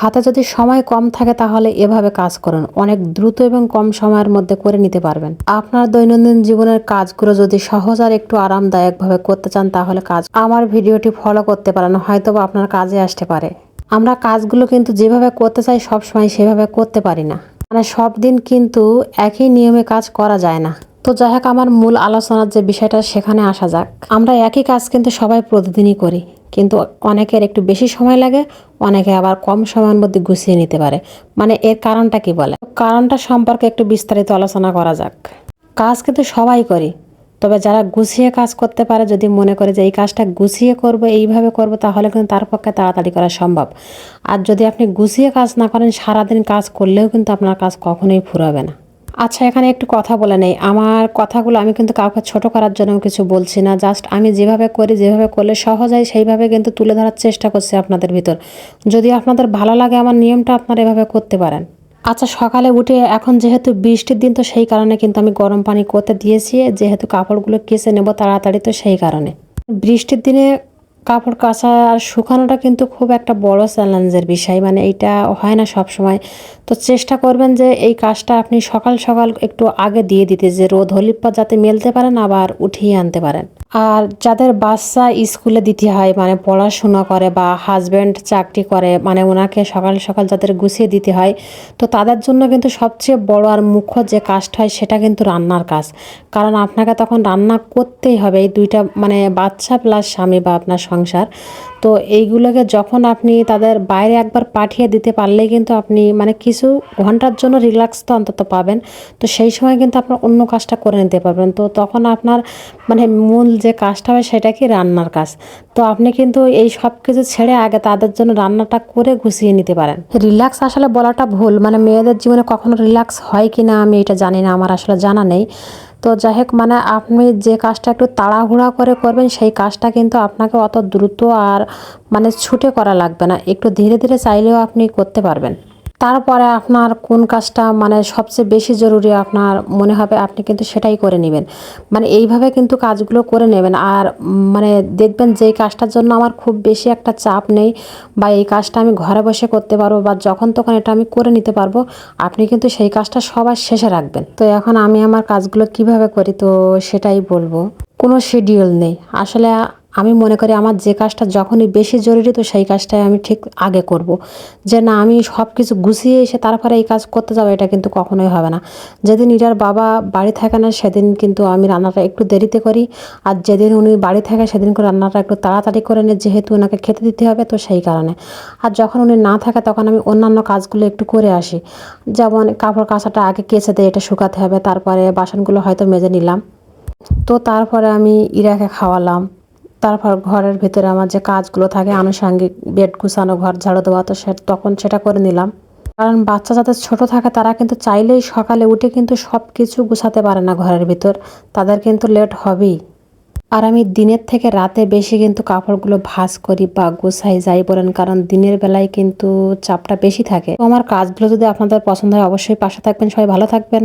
হাতে যদি সময় কম থাকে তাহলে এভাবে কাজ করুন, অনেক দ্রুত এবং কম সময়ের মধ্যে করে নিতে পারবেন। আপনার দৈনন্দিন জীবনের কাজগুলো যদি সহজ আর একটু আরামদায়কভাবে করতে চান তাহলে আমার ভিডিওটি ফলো করতে পারেন, হয়তো বা আপনার কাজে আসতে পারে। আমরা কাজগুলো কিন্তু যেভাবে করতে চাই সবসময় সেভাবে করতে পারি না, মানে সব দিন কিন্তু একই নিয়মে কাজ করা যায় না। তো যাই হোক, আমার মূল আলোচনার যে বিষয়টা সেখানে আসা যাক। আমরা একই কাজ কিন্তু সবাই প্রতিদিনই করি, কিন্তু অনেকের একটু বেশি সময় লাগে, অনেকে আবার কম সময়ের মধ্যে গুছিয়ে নিতে পারে। মানে এর কারণটা কি বলে, কারণটা সম্পর্কে একটু বিস্তারিত আলোচনা করা যাক। কাজ কিন্তু সবাই করি, তবে যারা গুছিয়ে কাজ করতে পারে, যদি মনে করে যে এই কাজটা গুছিয়ে করব, এইভাবে করব, তাহলে কিন্তু তার পক্ষে তাড়াতাড়ি করা সম্ভব। আর যদি আপনি গুছিয়ে কাজ না করেন, সারাদিন কাজ করলেও কিন্তু আপনার কাজ কখনোই ফুরাবে না। আচ্ছা, এখানে একটু কথা বলে নেই। আমার কথাগুলো আমি কিন্তু কাউকে ছোট করার জন্য কিছু বলছি না, জাস্ট আমি যেভাবে করি, যেভাবে করলে সহজ হয় সেইভাবে কিন্তু তুলে ধরার চেষ্টা করছি আপনাদের ভিতর। যদি আপনাদের ভালো লাগে আমার নিয়মটা, আপনারা এভাবে করতে পারেন। আচ্ছা, সকালে উঠে এখন যেহেতু বৃষ্টির দিন, তো সেই কারণে কিন্তু আমি গরম পানি করতে দিয়েছি, যেহেতু কাপড়গুলো কেচে নেব তাড়াতাড়ি, তো সেই কারণে। বৃষ্টির দিনে কাপড় কাচা আর শুকানোটা কিন্তু খুব একটা বড় চ্যালেঞ্জের বিষয়, মানে এইটা হয় না সব সময়। তো চেষ্টা করবেন যে এই কাজটা আপনি সকাল সকাল একটু আগে দিয়ে দিতে, যে রোদ হলির পর যাতে মেলতে পারেন, আবার উঠিয়ে আনতে পারেন। আর যাদের বাচ্চা স্কুলে দিতে হয়, মানে পড়াশোনা করে বা হাজব্যান্ড চাকরি করে, মানে ওনাকে সকাল সকাল যাদের গুছিয়ে দিতে হয়, তো তাদের জন্য কিন্তু সবচেয়ে বড় আর মুখ্য যে কাজটা হয় সেটা কিন্তু রান্নার কাজ। কারণ আপনাকে তখন রান্না করতেই হবে, এই দুইটা মানে বাচ্চা প্লাস স্বামী বা আপনার সংসার। তো এইগুলোকে যখন আপনি তাদের বাইরে একবার পাঠিয়ে দিতে পারলেই কিন্তু আপনি মানে কিছু ঘন্টার জন্য রিল্যাক্স তো অন্তত পাবেন। তো সেই সময় কিন্তু আপনার অন্য কাজটা করে নিতে পারবেন। তো তখন আপনার মানে মূল যে কাজটা হয় সেটা কি, রান্নার কাজ। তো আপনি কিন্তু এই সব কিছু ছেড়ে আগে তাদের জন্য রান্নাটা করে গুছিয়ে নিতে পারেন। রিল্যাক্স আসলে বলাটা ভুল, মানে মেয়েদের জীবনে কখনো রিল্যাক্স হয় কি না আমি এটা জানি না, আমার আসলে জানা নেই। তো যাই হোক, মানে আপনি যে কাজটা একটু তাড়াহুড়া করে করবেন সেই কাজটা কিন্তু আপনাকে অত দ্রুত আর মানে ছুটে করা লাগবে না, একটু ধীরে ধীরে চাইলেও আপনি করতে পারবেন। তারপরে আপনার কোন কাজটা মানে সবচেয়ে বেশি জরুরি আপনার মনে হবে, আপনি কিন্তু সেটাই করে নেবেন। মানে এইভাবে কিন্তু কাজগুলো করে নেবেন। আর মানে দেখবেন যে এই কাজটার জন্য আমার খুব বেশি একটা চাপ নেই, বা এই কাজটা আমি ঘরে বসে করতে পারবো, বা যখন তখন এটা আমি করে নিতে পারবো, আপনি কিন্তু সেই কাজটা সবার শেষে রাখবেন। তো এখন আমি আমার কাজগুলো কিভাবে করি তো সেটাই বলবো। কোনো শিডিউল নেই আসলে। আমি মনে করি আমার যে কাজটা যখনই বেশি জরুরি, তো সেই কাজটাই আমি ঠিক আগে করব। যে না, আমি সব কিছু গুছিয়ে এসে তারপরে এই কাজ করতে যাবো, এটা কিন্তু কখনোই হবে না। যেদিন ইরার বাবা বাড়ি থাকে না সেদিন কিন্তু আমি রান্নাটা একটু দেরিতে করি, আর যেদিন উনি বাড়ি থাকে সেদিন করে রান্নাটা একটু তাড়াতাড়ি করে নিই, যেহেতু ওনাকে খেতে দিতে হবে, তো সেই কারণে। আর যখন উনি না থাকে তখন আমি অন্যান্য কাজগুলো একটু করে আসি, যেমন কাপড় কাচাটা আগে কেচে দিয়ে এটা শুকাতে হবে, তারপরে বাসনগুলো হয়তো মেজে নিলাম, তো তারপরে আমি ইরাকে খাওয়ালাম। তারপর ঘরের ভিতরে আমার যে কাজগুলো থাকে আনুষঙ্গিক, বেড গুছানো, ঘর ঝাড়ু দেওয়া, তো তখন সেটা করে নিলাম। কারণ বাচ্চা যাদের ছোট থাকে তারা কিন্তু চাইলেই সকালে উঠে কিন্তু সব কিছু গুছাতে পারে না ঘরের ভিতর, তাদের কিন্তু লেট হবেই। আর আমি দিনের থেকে রাতে বেশি কিন্তু কাপড়গুলো ভাঁজ করি বা গোছাই, যাই বলেন, কারণ দিনের বেলায় কিন্তু চাপটা বেশি থাকে। তো আমার কাজগুলো যদি আপনাদের পছন্দ হয় অবশ্যই পাশে থাকবেন। সবাই ভালো থাকবেন।